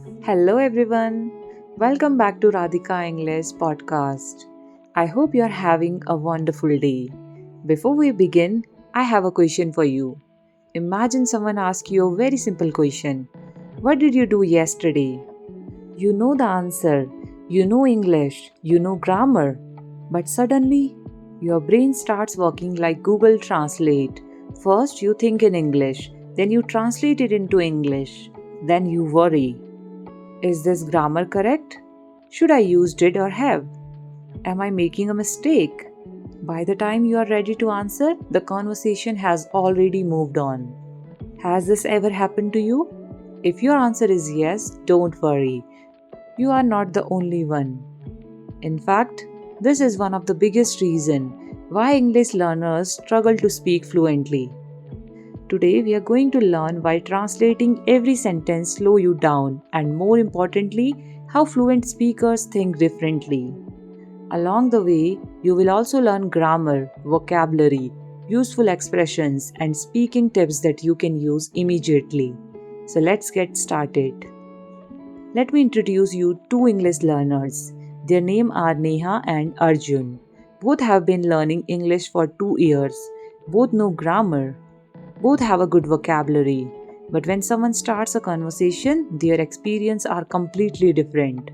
Hello everyone. Welcome back to Radhika English Podcast. I hope you are having a wonderful day. Before we begin, I have a question for you. Imagine someone asks you a very simple question. What did you do yesterday? You know the answer. You know English. You know grammar. But suddenly, your brain starts working like Google Translate. First, you think in English, then you translate it into English, then you worry. Is this grammar correct? Should I use did or have? Am I making a mistake? By the time you are ready to answer, the conversation has already moved on. Has this ever happened to you? If your answer is yes, don't worry. You are not the only one. In fact, this is one of the biggest reasons why English learners struggle to speak fluently. Today we are going to learn why translating every sentence slows you down and more importantly, how fluent speakers think differently. Along the way, you will also learn grammar, vocabulary, useful expressions and speaking tips that you can use immediately. So let's get started. Let me introduce you two English learners. Their names are Neha and Arjun. Both have been learning English for 2 years. Both know grammar. Both have a good vocabulary, but when someone starts a conversation, their experiences are completely different.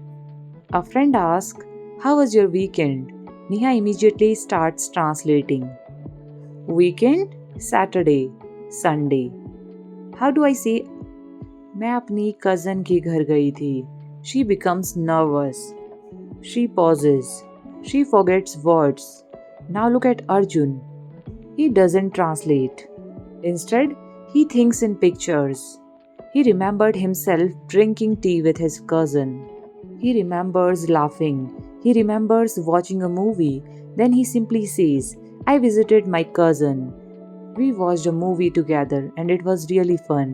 A friend asks, "How was your weekend?" Neha immediately starts translating. Weekend, Saturday, Sunday. How do I say? मैं अपनी cousin के घर गई थी. She becomes nervous. She pauses. She forgets words. Now look at Arjun. He doesn't translate. Instead, he thinks in pictures. He remembered himself drinking tea with his cousin. He remembers laughing. He remembers watching a movie. Then he simply says, "I visited my cousin. We watched a movie together and it was really fun."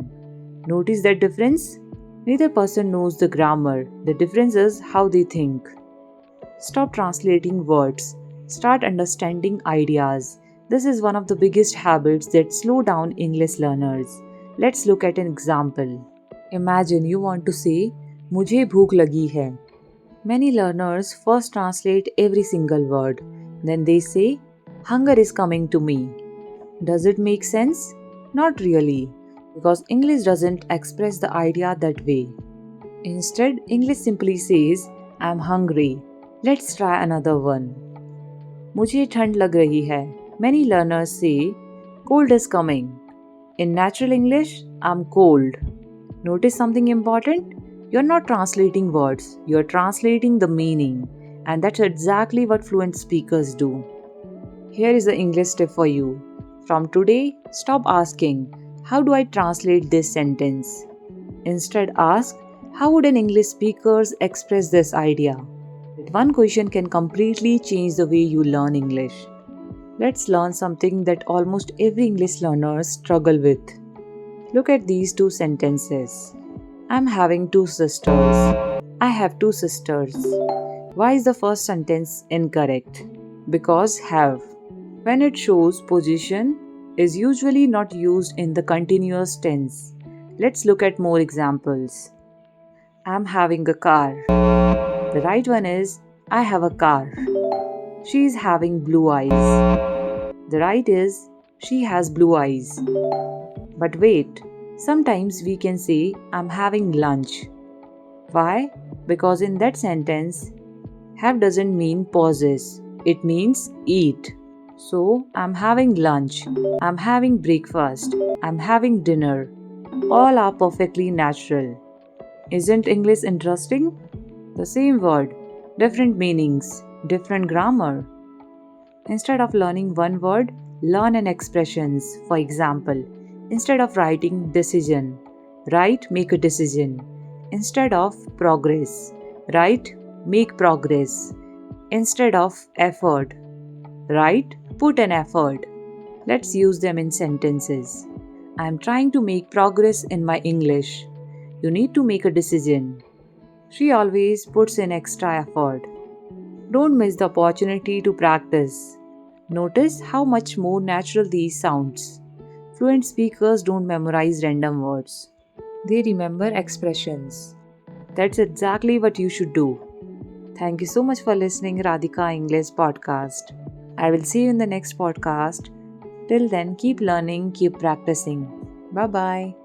Notice that difference? Neither person knows the grammar. The difference is how they think. Stop translating words. Start understanding ideas. This is one of the biggest habits that slow down English learners. Let's look at an example. Imagine you want to say, "मुझे भूख लगी है." Many learners first translate every single word. Then they say, "Hunger is coming to me." Does it make sense? Not really, because English doesn't express the idea that way. Instead, English simply says, "I'm hungry." Let's try another one. मुझे ठंड लग रही है. Many learners say, "Cold is coming." In natural English, "I'm cold." Notice something important? You're not translating words, you're translating the meaning. And that's exactly what fluent speakers do. Here is the English tip for you. From today, stop asking, "How do I translate this sentence?" Instead, ask, "How would an English speaker express this idea?" That one question can completely change the way you learn English. Let's learn something that almost every English learner struggles with. Look at these two sentences. I'm having two sisters. I have two sisters. Why is the first sentence incorrect? Because have, when it shows position, is usually not used in the continuous tense. Let's look at more examples. I'm having a car. The right one is, I have a car. She is having blue eyes. The right is, she has blue eyes. But wait, sometimes we can say, "I'm having lunch." Why? Because in that sentence, have doesn't mean pauses. It means eat. So, I'm having lunch. I'm having breakfast. I'm having dinner. All are perfectly natural. Isn't English interesting? The same word, different meanings, different grammar. Instead of learning one word, learn an expressions. For example, instead of writing decision, write make a decision. Instead of progress, write make progress. Instead of effort, write put an effort. Let's use them in sentences. I am trying to make progress in my English. You need to make a decision. She always puts in extra effort. Don't miss the opportunity to practice. Notice how much more natural these sounds. Fluent speakers don't memorize random words. They remember expressions. That's exactly what you should do. Thank you so much for listening, Radhika English Podcast. I will see you in the next podcast. Till then, keep learning, keep practicing. Bye bye.